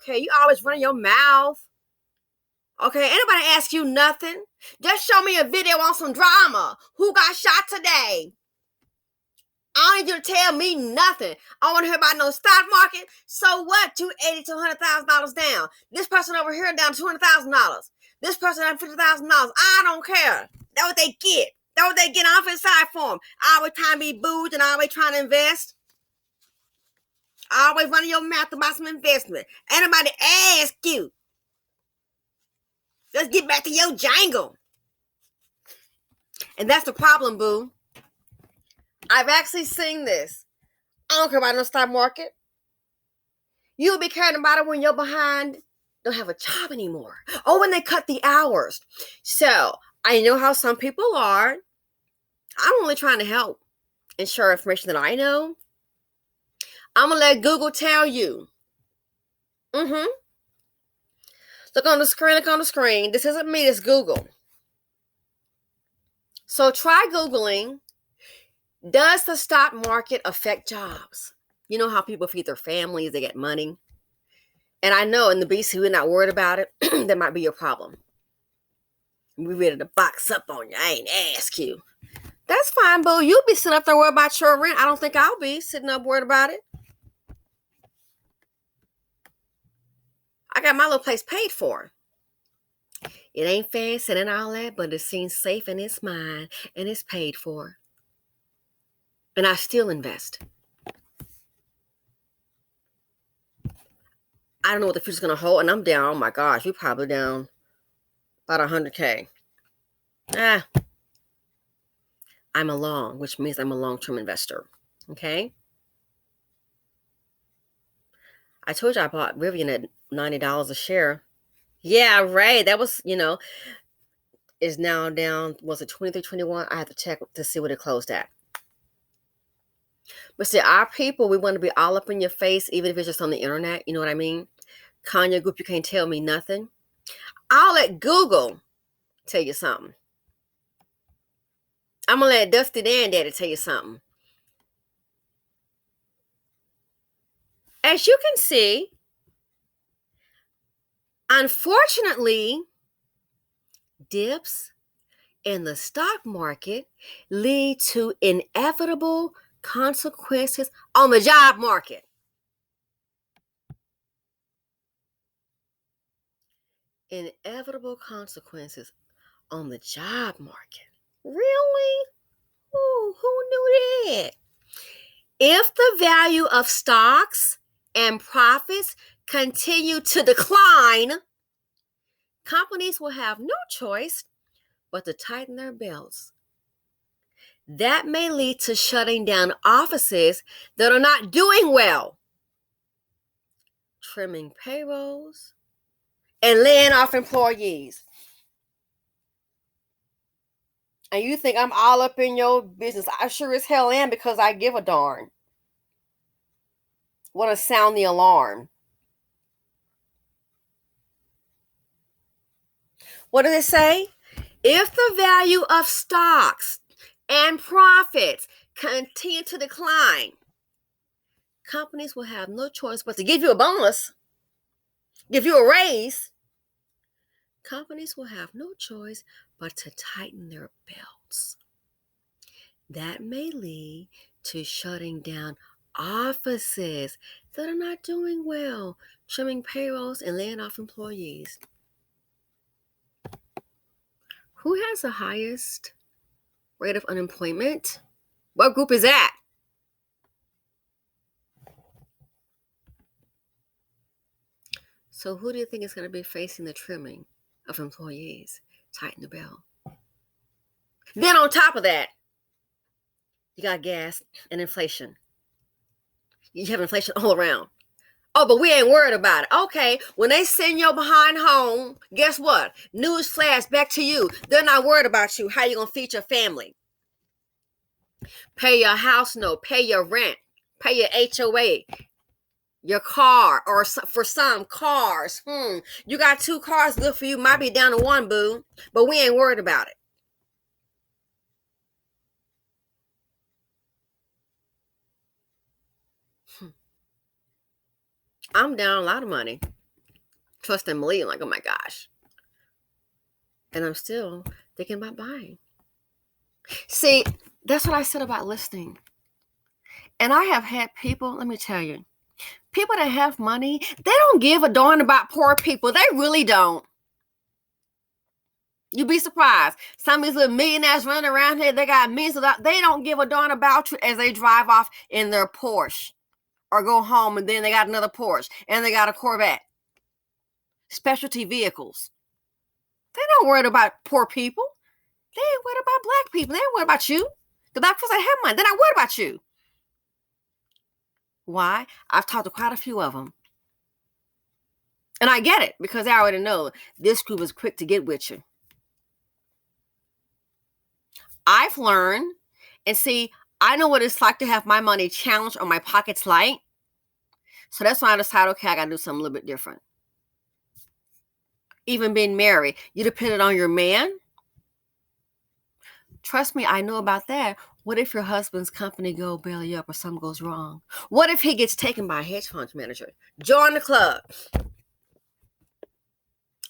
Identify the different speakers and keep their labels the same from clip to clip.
Speaker 1: okay? You always running your mouth. Okay, anybody ask you nothing? Just show me a video on some drama. Who got shot today? I don't need you to tell me nothing. I want to hear about no stock market. So what? $280,000 to $100,000 down. This person over here down $200,000. This person down $50,000. I don't care. That's what they get. That's what they get off inside for them. Always trying to be booed and always trying to invest. Always running your mouth about some investment. Anybody ask you? Let's get back to your jangle. And that's the problem, boo. I've actually seen this. I don't care about no stock market. You'll be caring about it when you're behind, don't have a job anymore. Oh, when they cut the hours. So, I know how some people are. I'm only trying to help and share information that I know. I'm going to let Google tell you. Look on the screen. This isn't me, it's Google. So try Googling, does the stock market affect jobs? You know how people feed their families, they get money. And I know in the BC, we're not worried about it. That might be your problem. We're ready to box up on you. I ain't ask you. That's fine, boo. You'll be sitting up there worried about your rent. I don't think I'll be sitting up worried about it. I got my little place paid for. It ain't fancy and all that, but it seems safe and it's mine and it's paid for. And I still invest. I don't know what the future's going to hold, and I'm down. Oh my gosh, you're probably down about 100K. I'm a long, which means I'm a long-term investor. Okay? I told you I bought Rivian at $90 a share. Yeah, right. That was, is now down, was it 23, 21? I have to check to see what it closed at. But see, our people, we want to be all up in your face, even if it's just on the internet. You know what I mean? Kanye group, you can't tell me nothing. I'll let Google tell you something. I'm going to let Dusty Dan Daddy tell you something. As you can see, unfortunately, dips in the stock market lead to inevitable consequences on the job market. Inevitable consequences on the job market. Really? Ooh, who knew that? If the value of stocks and profits continue to decline, companies will have no choice but to tighten their belts. That may lead to shutting down offices that are not doing well, trimming payrolls, and laying off employees. And you think I'm all up in your business. I sure as hell am, because I give a darn. Want to sound the alarm. What does it say? If the value of stocks and profits continue to decline, companies will have no choice but to give you a bonus, give you a raise. Companies will have no choice but to tighten their belts. That may lead to shutting down offices that are not doing well, trimming payrolls and laying off employees. Who has the highest rate of unemployment? What group is that? So who do you think is going to be facing the trimming of employees? Tighten the belt. Then on top of that, you got gas and inflation. You have inflation all around. Oh, but we ain't worried about it. Okay, when they send your behind home, guess what? News flash back to you. They're not worried about you. How you going to feed your family? Pay your house note, pay your rent, pay your HOA, your car, or for some cars. You got 2 cars, good for you. Might be down to 1, boo. But we ain't worried about it. I'm down a lot of money. trust and believe. Like, oh my gosh. And I'm still thinking about buying. See, that's what I said about listening. And I have had people, let me tell you, people that have money, they don't give a darn about poor people. They really don't. You'd be surprised. Some of these little millionaires running around here, they got millions of dollars. They don't give a darn about you as they drive off in their Porsche or go home and then they got another Porsche and they got a Corvette. Specialty vehicles. They don't worry about poor people. They ain't worried about black people. They ain't worried about you. The black folks that have money, they're not worried about you. Why? I've talked to quite a few of them. And I get it because I already know this group is quick to get with you. I've learned, and see, I know what it's like to have my money challenged or my pockets light. So that's why I decided, okay, I got to do something a little bit different. Even being married, you depended on your man. Trust me, I know about that. What if your husband's company go belly up or something goes wrong? What if he gets taken by a hedge fund manager? Join the club.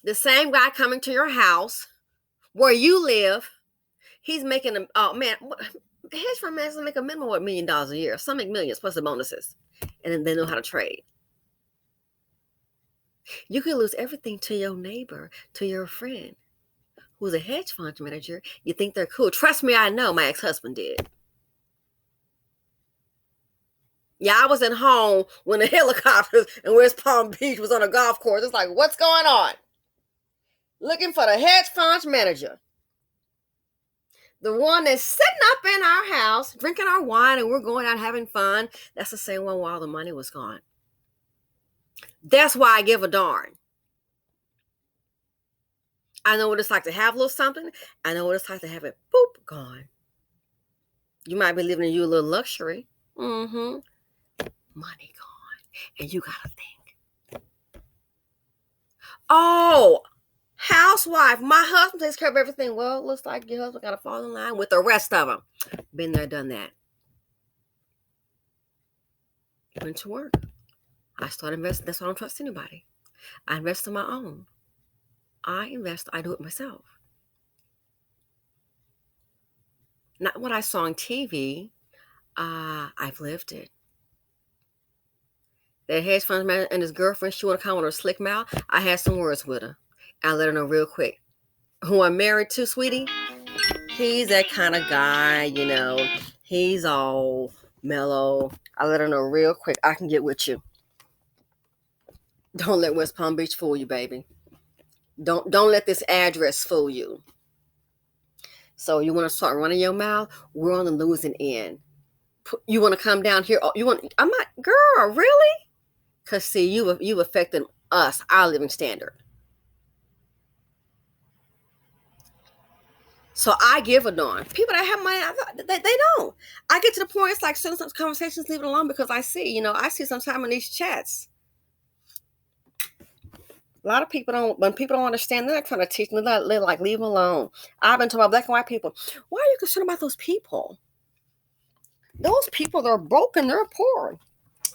Speaker 1: The same guy coming to your house where you live, he's making a, oh man, hedge fund managers make a minimum of $1 million a year. Some make millions plus the bonuses. And then they know how to trade. You could lose everything to your neighbor, to your friend who's a hedge fund manager. You think they're cool. Trust me, I know. My ex-husband did. Yeah, I wasn't home when the helicopters in West Palm Beach was on a golf course. It's like, what's going on? Looking for the hedge fund manager. The one that's sitting up in our house, drinking our wine, and we're going out having fun. That's the same one while the money was gone. That's why I give a darn. I know what it's like to have a little something. I know what it's like to have it, boop, gone. You might be living in you a little luxury. Mm-hmm. Money gone. And you got to think. Oh, housewife. My husband takes care of everything. Well, it looks like your husband got to fall in line with the rest of them. Been there, done that. Went to work. I started investing. That's why I don't trust anybody. I invest on my own. I do it myself. Not what I saw on TV. I've lived it. That hedge fund man and his girlfriend, she want to come with her slick mouth. I had some words with her. I let her know real quick. Who I'm married to, sweetie, he's that kind of guy, you know. He's all mellow. I let her know real quick. I can get with you. Don't let West Palm Beach fool you, baby. Don't let this address fool you. So you want to start running your mouth? We're on the losing end. You want to come down here? I'm not, girl, really? Because see, you affecting us, our living standard. So I give a darn. People that have money, they don't. I get to the point, it's like some conversations, leave it alone because I see sometimes in these chats. A lot of people don't, when people don't understand, they're not trying to teach them, they're like, leave them alone. I've been told by black and white people, why are you concerned about those people? Those people, they're broken, they're poor.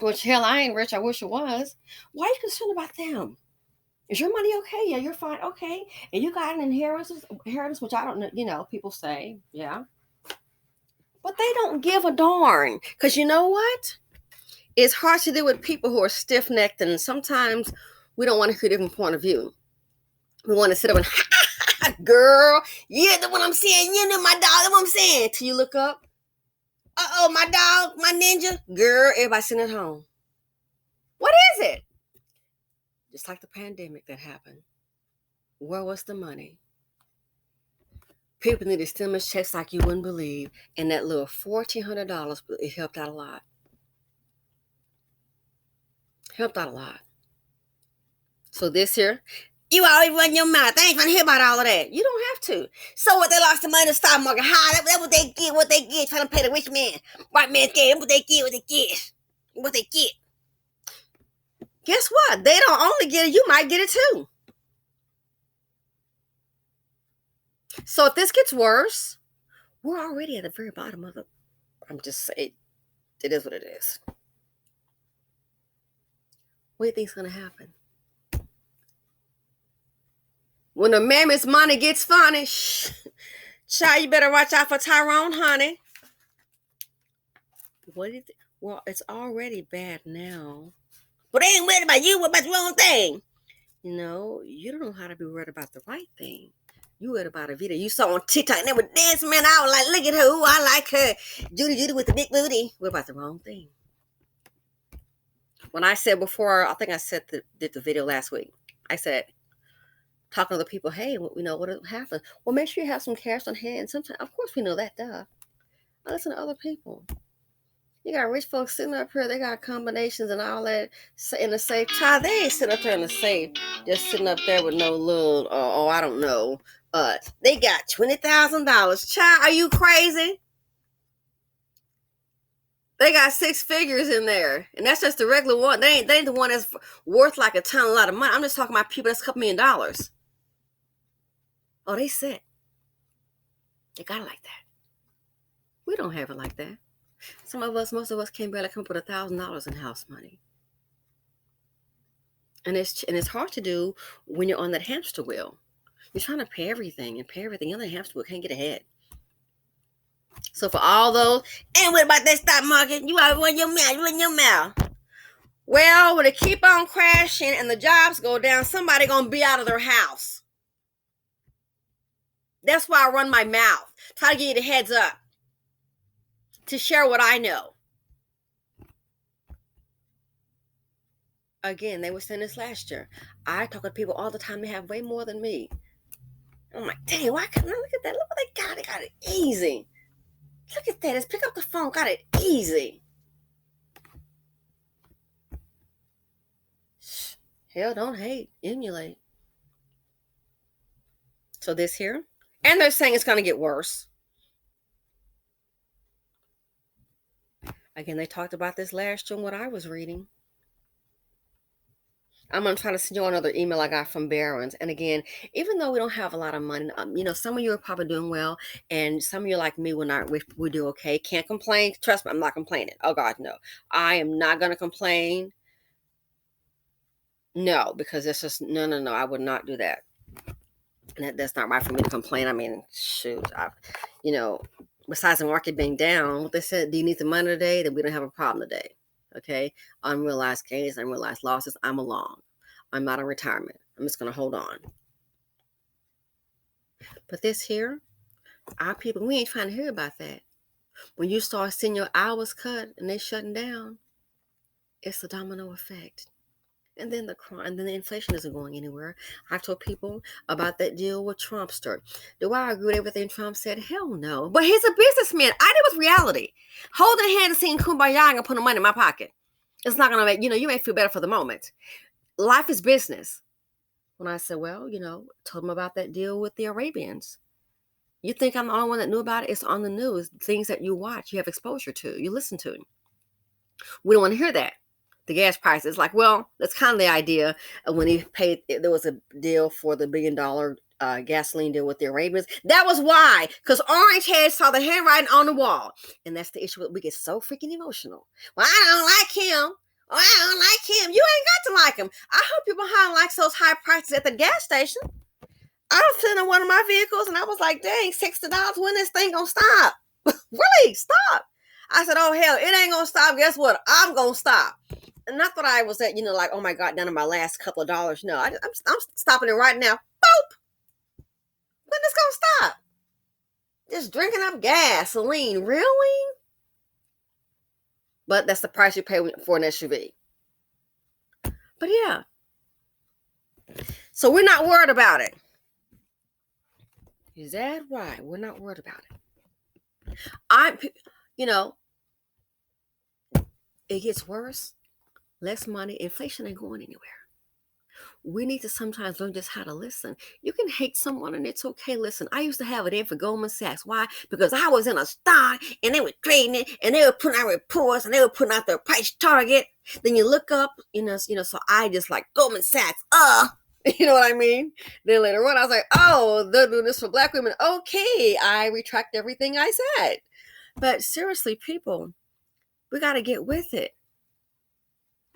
Speaker 1: Which, hell, I ain't rich, I wish it was. Why are you concerned about them? Is your money okay? Yeah, you're fine. Okay. And you got an inheritance, which I don't know, people say, yeah. But they don't give a darn. Because you know what? It's hard to deal with people who are stiff-necked, and sometimes we don't want to hear a different point of view. We want to sit up and, girl, yeah, that's what I'm saying. You know my dog, that's what I'm saying. Till you look up. Uh-oh, my dog, my ninja. Girl, everybody sitting at home. What is it? Just like the pandemic that happened. Where was the money? People needed stimulus checks like you wouldn't believe. And that little $1,400, it helped out a lot. Helped out a lot. So this year, you always run your mouth. They ain't trying to hear about all of that. You don't have to. So what, they lost the money in the stock market high. That's what they get, trying to pay the rich man. White man scared. What they get. Guess what? They don't only get it, you might get it too. So if this gets worse, we're already at the very bottom of it. I'm just saying, it is what it is. What do you think's going to happen? When the mammy's money gets funny, child, you better watch out for Tyrone, honey. What do you think? Well, it's already bad now. But they ain't worried about you. What about the wrong thing? You don't know how to be worried about the right thing. You worried about a video you saw on TikTok and they were dancing, man. I was like, look at her. Ooh, I like her. Judy with the big booty. What about the wrong thing? When I said before, I think I did the video last week. I said, talking to the people, hey, what will happen? Well, make sure you have some cash on hand. And sometimes, of course, we know that, duh. I listen to other people. You got rich folks sitting up here, they got combinations and all that in the safe. Child, they ain't sitting up there in the safe, just sitting up there with no little, I don't know. They got $20,000. Child, are you crazy? They got 6 figures in there, and that's just the regular one. They ain't the one that's worth like a lot of money. I'm just talking about people that's a couple $1,000,000. Oh, they set. They got it like that. We don't have it like that. Most of us can barely come up with $1,000 in house money. And it's hard to do when you're on that hamster wheel. You're trying to pay everything on the hamster wheel, can't get ahead. So for all those, and what about that stock market? You always run your mouth. Well, when it keep on crashing and the jobs go down, somebody gonna be out of their house. That's why I run my mouth. Try to give you the heads up. To share what I know. Again, they were saying this last year. I talk to people all the time. They have way more than me. I'm like, dang, why can't I look at that? Look what they got. They got it easy. Look at that. Just pick up the phone. Got it easy. Hell, don't hate. Emulate. So this here. And they're saying it's going to get worse. Again, they talked about this last year in what I was reading. I'm going to try to send you another email I got from Barron's. And again, even though we don't have a lot of money, some of you are probably doing well. And some of you like me, we do okay. Can't complain. Trust me, I'm not complaining. Oh, God, no. I am not going to complain. No, because it's just, no. I would not do that. And that's not right for me to complain. I mean, shoot. Besides the market being down, what they said, do you need the money today? Then we don't have a problem today. Okay, unrealized gains, unrealized losses. I'm along. I'm not in retirement. I'm just going to hold on. But this here, our people, we ain't trying to hear about that. When you start seeing your hours cut and they shutting down, it's a domino effect. And then the inflation isn't going anywhere. I've told people about that deal with Trumpster. Do I agree with everything Trump said? Hell no. But he's a businessman. I deal with reality. Holding hands and seeing kumbaya and putting money in my pocket. It's not going to make, you may feel better for the moment. Life is business. When I said, well, told them about that deal with the Arabians. You think I'm the only one that knew about it? It's on the news. Things that you watch, you have exposure to, you listen to. We don't want to hear that. The gas prices, like, well, that's kind of the idea of when he paid, there was a deal for the $1 billion gasoline deal with the Arabians. That was why, because Orange Head saw the handwriting on the wall. And that's the issue. We get so freaking emotional. Well, I don't like him. Oh, I don't like him. You ain't got to like him. I hope you're behind likes those high prices at the gas station. I was sitting in one of my vehicles and I was like, dang, $60, when this thing gonna stop? Really, stop. I said, oh, hell, it ain't gonna stop. Guess what? I'm gonna stop. And not that I was at, like, oh my God, down to my last couple of dollars. No, I'm stopping it right now. Boop. When this gonna stop? Just drinking up gasoline. Really? But that's the price you pay for an SUV. But yeah. So we're not worried about it. Is that right? We're not worried about it. It gets worse. Less money. Inflation ain't going anywhere. We need to sometimes learn just how to listen. You can hate someone and it's okay. Listen, I used to have it in for Goldman Sachs. Why? Because I was in a stock and they were trading it and they were putting out reports and they were putting out their price target. Then you look up, so I just like Goldman Sachs. You know what I mean? Then later on, I was like, oh, they're doing this for Black women. Okay, I retract everything I said. But seriously, people, we got to get with it.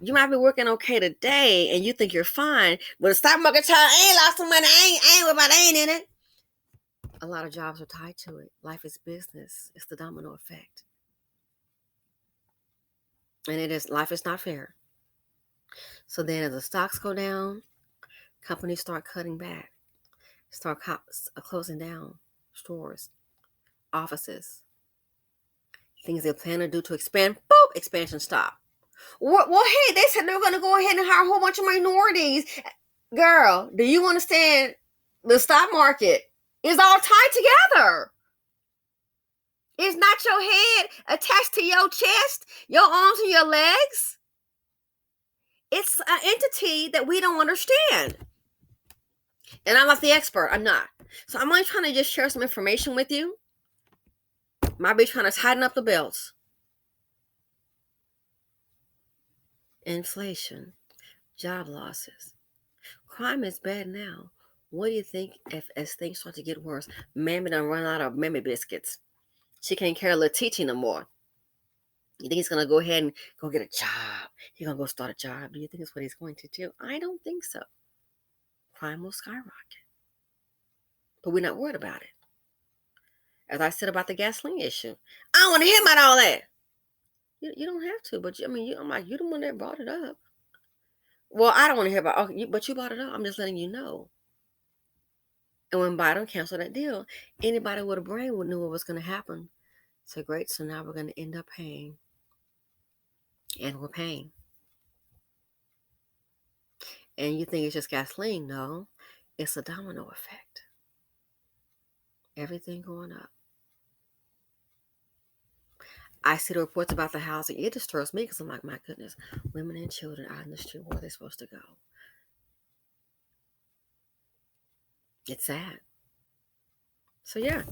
Speaker 1: You might be working okay today and you think you're fine, but the stock market child ain't lost some money. I ain't about ain't in it. A lot of jobs are tied to it. Life is business. It's the domino effect. And life is not fair. So then as the stocks go down, companies start cutting back, start closing down stores, offices, things they plan to do to expand. Boop, expansion stop. Well, hey, they said they were going to go ahead and hire a whole bunch of minorities. Girl, do you understand? The stock market is all tied together. It's not your head attached to your chest, your arms, and your legs. It's an entity that we don't understand. And I'm not the expert. I'm not. So I'm only trying to just share some information with you. Might be trying to tighten up the belts. Inflation, job losses. Crime is bad now. What do you think if as things start to get worse? Mammy done run out of Mammy biscuits. She can't carry little Titi no more. You think he's going to go ahead and go get a job? He's going to go start a job. Do you think that's what he's going to do? I don't think so. Crime will skyrocket. But we're not worried about it. As I said about the gasoline issue, I don't want to hear about all that. You don't have to, but I'm like, you're the one that brought it up. Well, I don't want to hear about but you brought it up. I'm just letting you know. And when Biden canceled that deal, anybody with a brain would know what was going to happen. So great, so now we're going to end up paying. And we're paying. And you think it's just gasoline? No, it's a domino effect. Everything going up. I see the reports about the housing. It disturbs me because I'm like, my goodness, women and children out in the street, where are they supposed to go? It's sad. So yeah,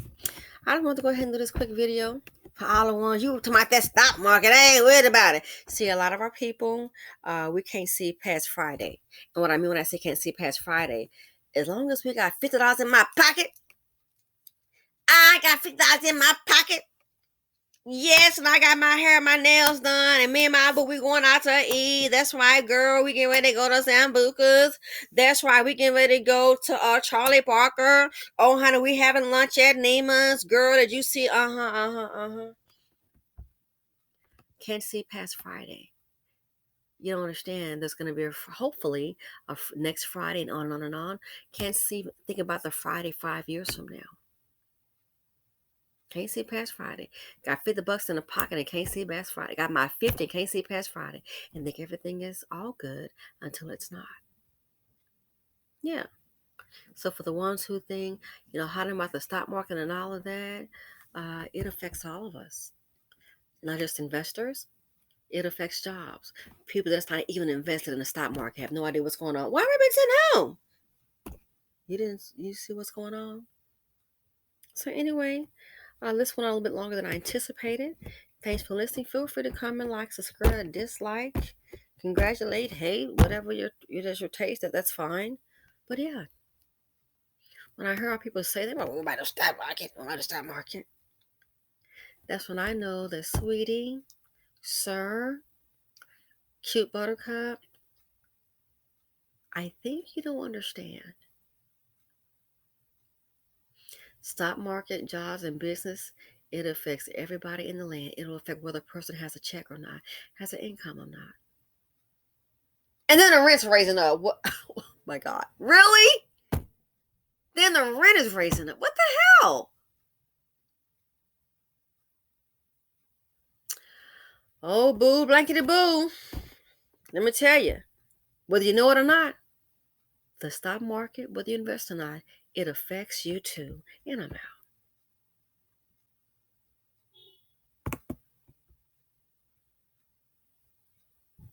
Speaker 1: I just want to go ahead and do this quick video. For all the ones you talking about that stock market, I ain't worried about it. See, a lot of our people, we can't see past Friday. And what I mean when I say can't see past Friday, as long as we got $50 in my pocket, I got $50 in my pocket. Yes, and I got my hair and my nails done, and me and my boo, we going out to eat. That's right, girl. We getting ready to go to Sambuca's. That's right, we getting ready to go to Charlie Parker. Oh, honey, we having lunch at Neiman's. Girl, did you see? Can't see past Friday. You don't understand. There's going to be hopefully next Friday and on and on and on. Can't see. Think about the Friday 5 years from now. Can't see past Friday. Got $50 in the pocket and can't see past Friday. Got my 50, can't see past Friday. And think everything is all good until it's not. Yeah. So for the ones who think, hollering about the stock market and all of that, it affects all of us. Not just investors. It affects jobs. People that's not even invested in the stock market have no idea what's going on. Why have we been sitting home? You see what's going on? So anyway, this went on a little bit longer than I anticipated. Thanks for listening. Feel free to comment, like, subscribe, dislike, congratulate, hate, whatever your taste. That's fine. But yeah, when I hear how people say that, we're about the stock market, that's when I know that sweetie, sir, cute buttercup, I think you don't understand. Stock market, jobs, and business, it affects everybody in the land. It'll affect whether a person has a check or not, has an income or not. And then the rent's raising up. What? Oh my God. Really? Then the rent is raising up. What the hell? Oh, boo, blankety boo. Let me tell you, whether you know it or not, the stock market, whether you invest or not, it affects you too. And I'm out.